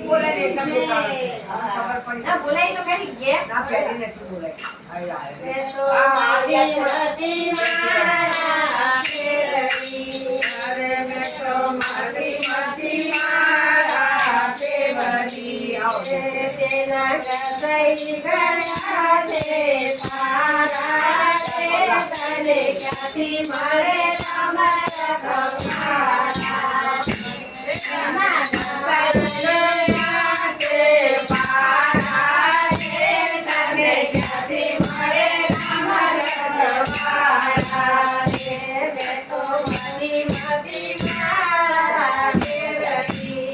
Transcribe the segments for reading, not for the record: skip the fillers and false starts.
બોલાય એટલે ખબર પડી ના બોલાય તો કરી કે ના પહેરી નથી બોલાય મે તો મારી મારા ફેરવી અરે મે તો મારી મારા ફેરવી આવશે તેના કસઈ ગયા છે તારા રે તને ક્યાંથી મળે તમારા કમારા ના કસઈ છે પારા રે તને ક્યાંથી મળે તમારા કમારા રે મે તો મારી મારા ફેરવી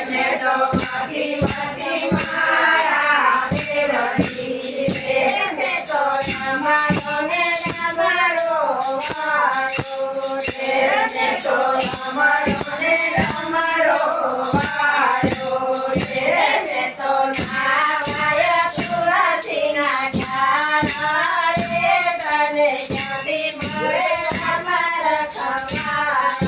મે તો મારી મારા ફેરવી મે તો અમારો ને અમારો વારો મે તો અમારો ને અમારો વારો મે તો નાવાય તુલસીના ઝાડા રે તને ક્યાંથી મળે અમારા ખવાડા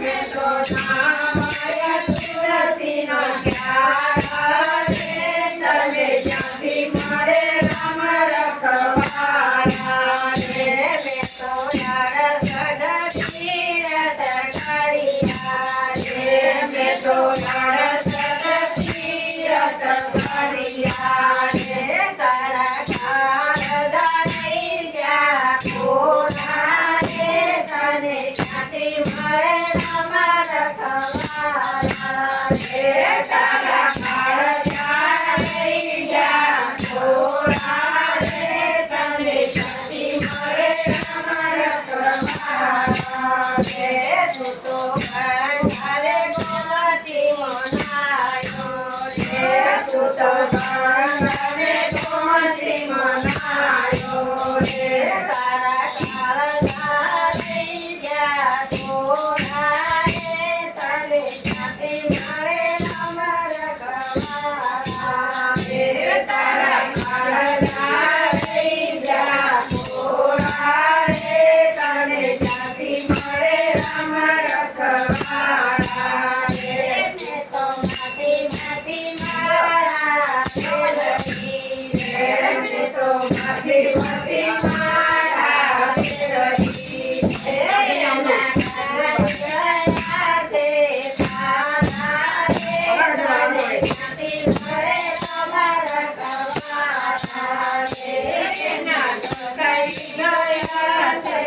મે તો નાવાય તુલસીના ઝાડા રે તને ક્યાંથી મળે અમારા ખવાડા રે મે તો યાર સદતી રત કાળિયા રે મે તો યાર સદતી રત કાળિયા રે તારા કાળદા નહીં જા કોના રે તને ક્યાંથી મળે અમારા ખવાડા રે તારા કાળદા નહીં જા કોના રે તને ક્યાંથી મળે અમારા ખવાડા રે તું તો બંધારે ગોમતી મનાયો રે તું તો બંધારે ગોમતી મનાયો રે તારા કાળદા નહીં જા કોના રે તને ક્યાંથી મળે અમારા ખવાડા રે તારા કાળદા નહીં જા કોના રે તને ક્યાંથી મળે અમારા ખવાડા રે મે તો માટી મારા ફેરવી રે મે તો માટી મારા ફેરવી એના ગયા છે તારા રે તને ક્યાંથી મળે અમારા ખવાડા રે એના કઈ ગયા છે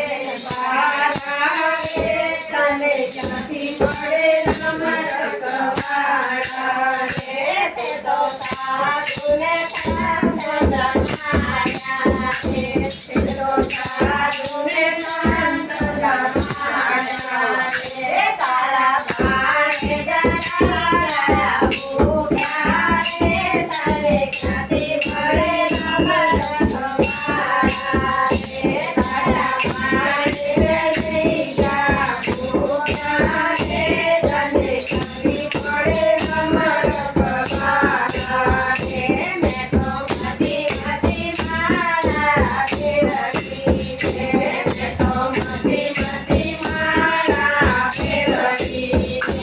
તારા રે તને ક્યાંથી મળે અમારા ખવાડા રે તે તો સાધુને જમાયા રે તે તો સાધુને જમાયા રે તારા ભાણે જરા ભૂખ્યા રે તને ક્યાંથી મળે અમારા ખવાડા રે તારા ભાણે નહીં જા ભૂખ્યા રે તને ક્યાંથી મળે અમારા ખવાડા રે મે તો મારી મારા ફેરવી રે મે તો મારી મારા ફેરવી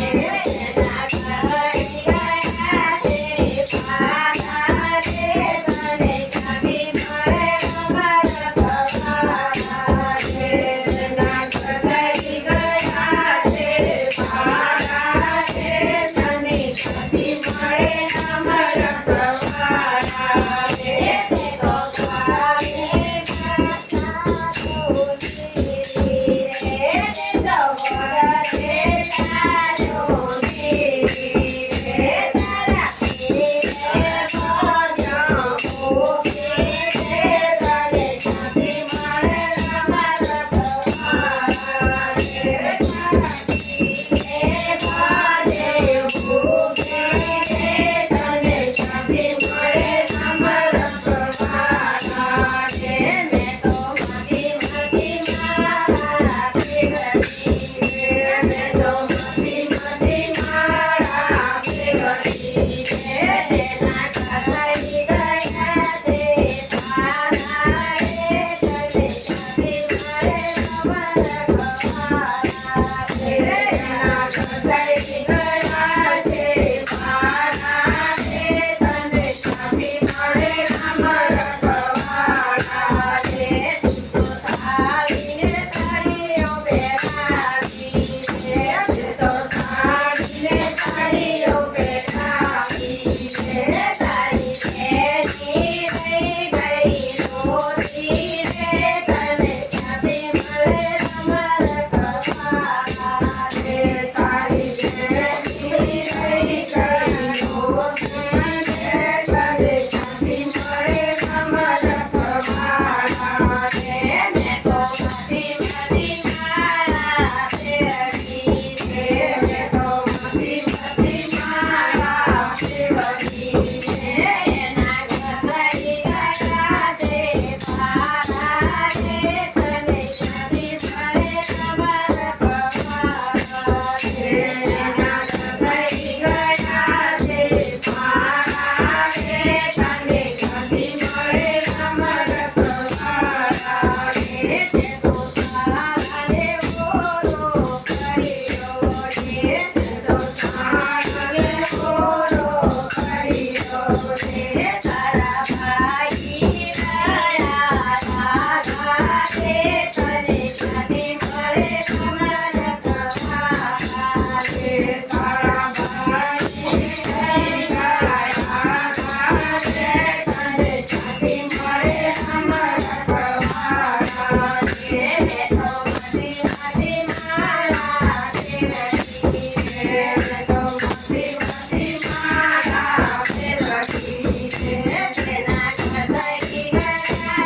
રે એના કઈ ગયા છે પારા રે તને ક્યાંથી મળે અમારા ખવાડા રે એના કઈ ગયા છે પારા રે તને ક્યાંથી મળે અમારા ખવાડા રે તે તો સ્વામી મળે અમર કમારા એ તારા ભાઈને નહીં ગયા કાલે તને છાતી મળે અમર કમારા એ તો